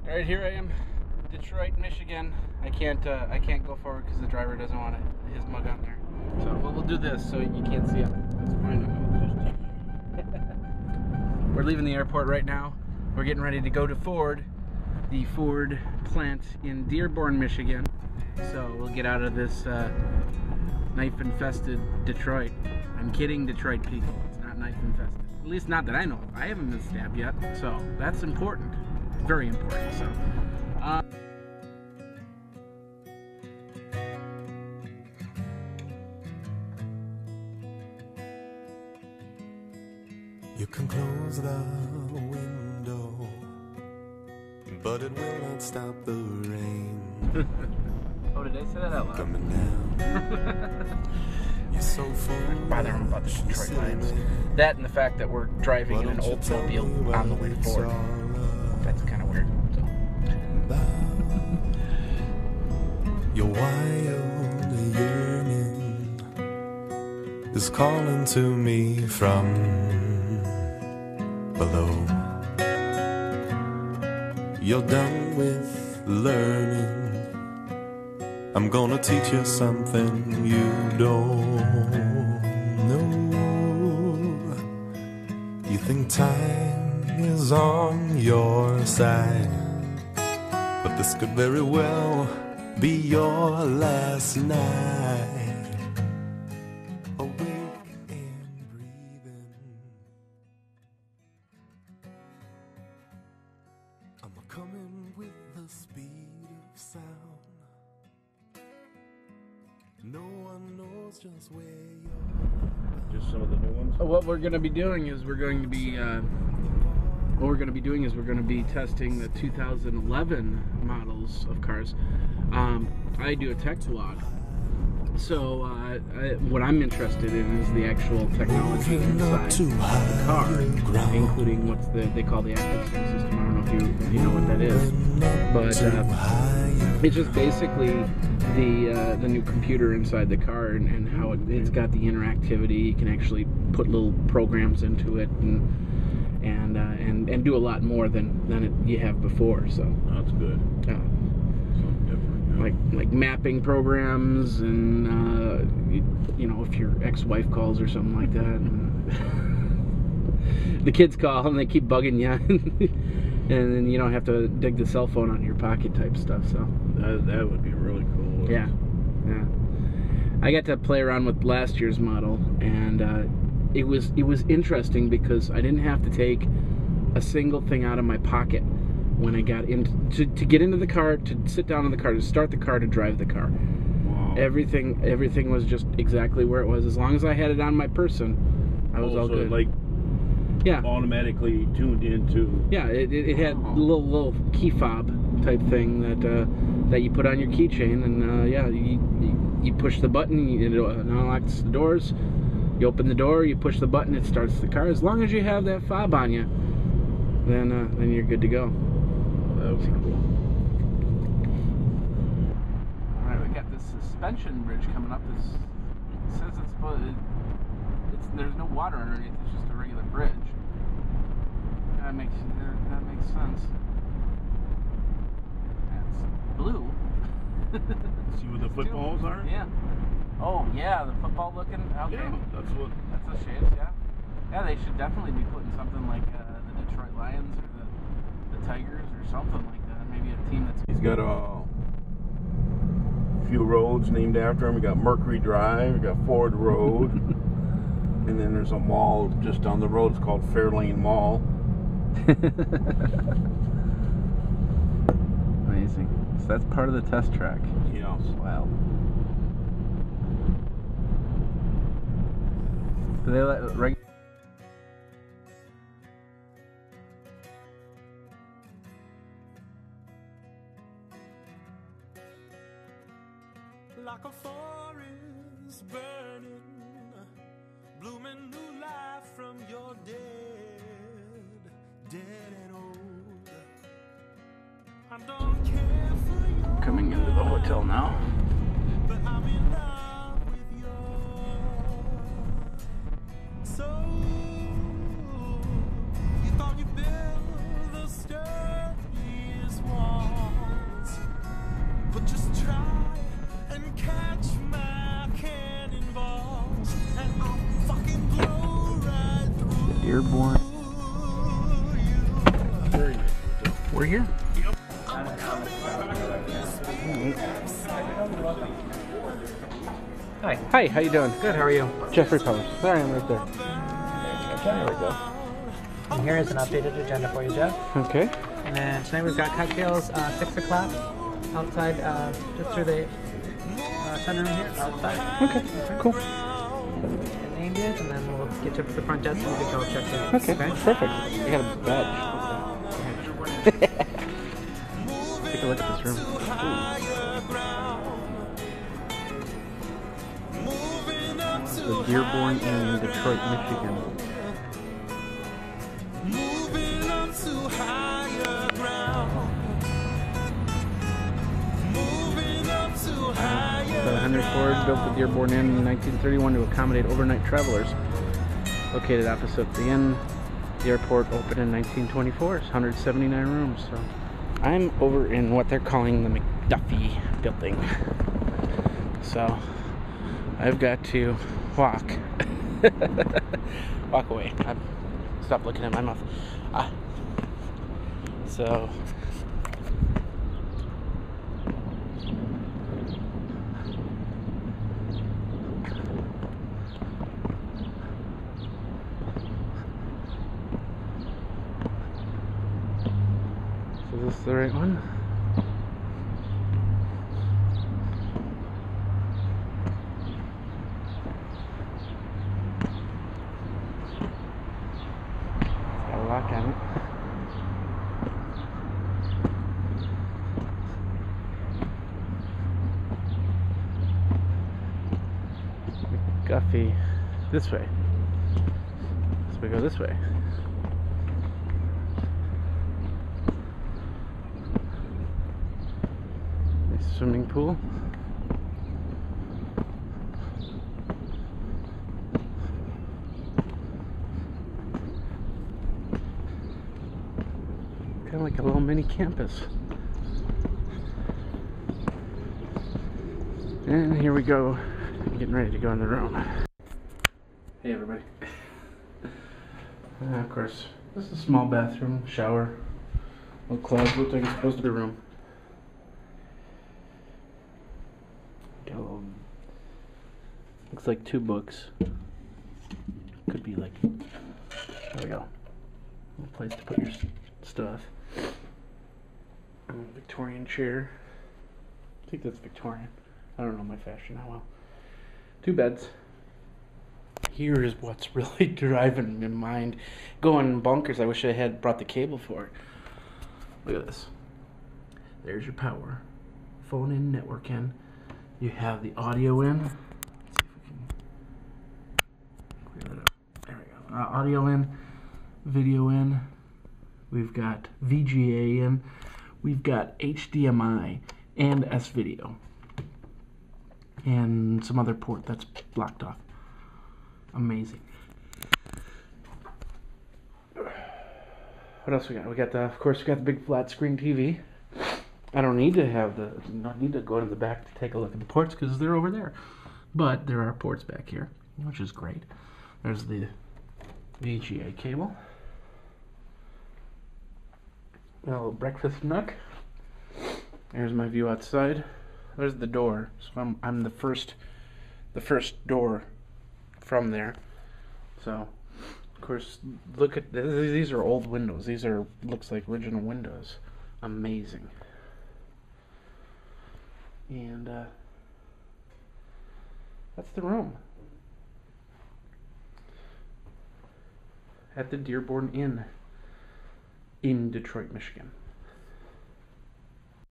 Alright, here I am, Detroit, Michigan. I can't go forward because the driver doesn't want his mug on there. So we'll do this so you can't see him. That's fine. We're leaving the airport right now. We're getting ready to go to Ford, the Ford plant in Dearborn, Michigan. So we'll get out of this knife-infested Detroit. I'm kidding, Detroit people. It's not knife-infested. At least not that I know of. I haven't been stabbed yet, so that's important. Very important. So. You can close the window, but it will not stop the rain. Oh, did I say that out loud? Coming down. You're so full. Bother him about the Detroit Lions. That and the fact that we're driving in an Oldsmobile on the way to Ford. That's kind of weird. So. Your wild yearning is calling to me from below. You're done with learning. I'm gonna teach you something you don't know. You think time is on your side, but this could very well be your last night. Awake and breathing. I'm coming with the speed of sound. No one knows just where you're. Just some of the new ones. What we're going to be doing is we're going to be testing the 2011 models of cars. I do a tech blog, so what I'm interested in is the actual technology inside the car, including what's they call the active steering system. I don't know if you know what that is, but it's just basically the new computer inside the car and how it's got the interactivity. You can actually put little programs into it and do a lot more than you have before. So that's good. Something different. Yeah. Like mapping programs, and you know, if your ex-wife calls or something like that, and the kids call and they keep bugging you, and then you don't have to dig the cell phone out of your pocket type stuff. So That would be really cool. yeah. I got to play around with last year's model, and it was interesting because I didn't have to take a single thing out of my pocket when I got to get into the car, to sit down in the car, to start the car, to drive the car. Wow. Everything was just exactly where it was. As long as I had it on my person, I was all good. Like, yeah, automatically tuned into. Yeah, it had a little key fob type thing that you put on your keychain, and yeah, you push the button, it unlocks the doors. You open the door, you push the button, it starts the car. As long as you have that fob on you, then you're good to go. That would be cool. All right, we got this suspension bridge coming up. It says there's no water underneath. It's just a regular bridge. That makes sense. That's blue. See what the footballs are? Yeah. Oh yeah, the football looking. Okay. Yeah, that's the shapes. Yeah. Yeah, they should definitely be putting something like the Detroit Lions or the Tigers or something like that. Maybe a team that's. He's got a few roads named after him. We got Mercury Drive. We got Ford Road. And then there's a mall just down the road. It's called Fairlane Mall. Amazing. So that's part of the test track. Yeah. Wow. Do they let Like a forest burning, blooming new life from your dead and old. I don't care for you. coming into the hotel now? But I'm in love with your soul. You thought you built the sturdiest wall. we're here. Hi. Hi, how you doing? Good, how are you? Jeffrey Powers. There I am right there. There we go. And here is an updated agenda for you, Jeff. Okay. And then tonight we've got cocktails, 6 o'clock, outside, just through the center room here, outside. Okay, cool. And name it, and then we'll get you up to the front desk and we'll get you all checked in. Okay, perfect. I got a badge. Take a look at this room. The Dearborn Inn in Detroit, Michigan. Henry Ford built the Dearborn Inn in 1931 to accommodate overnight travelers. Located opposite the inn, the airport opened in 1924. It's 179 rooms. So I'm over in what they're calling the McDuffie building. So I've got to walk away. Stop looking at my mouth. So is this the right one? Got a lock on it. McGuffey. This way. So we go this way. Nice swimming pool. Kind of like a little mini campus. And here we go, getting ready to go in the room. Hey everybody. Of course, this is a small bathroom, shower, little closet, looks like it's supposed to be a room. Got a little, looks like 2 books. Could be like, there we go. A place to put your stuff. Victorian chair. I think that's Victorian. I don't know my fashion that well. 2 beds. Here is what's really driving my mind. Going bonkers. I wish I had brought the cable for it. Look at this. There's your power. Phone in, network in. You have the audio in. Let's see if we can clear that up. There we go. Audio in, video in. We've got VGA in. We've got HDMI and S-video. And some other port that's blocked off. Amazing. What else we got? We got the, of course, we got the big flat screen TV. I don't need to go to the back to take a look at the ports because they're over there. But there are ports back here, which is great. There's the VGA cable. Got a little breakfast nook. There's my view outside. There's the door. So I'm the first door from there. So of course, look at these are old windows. These are looks like original windows. Amazing. And that's the room at the Dearborn Inn in Detroit, Michigan.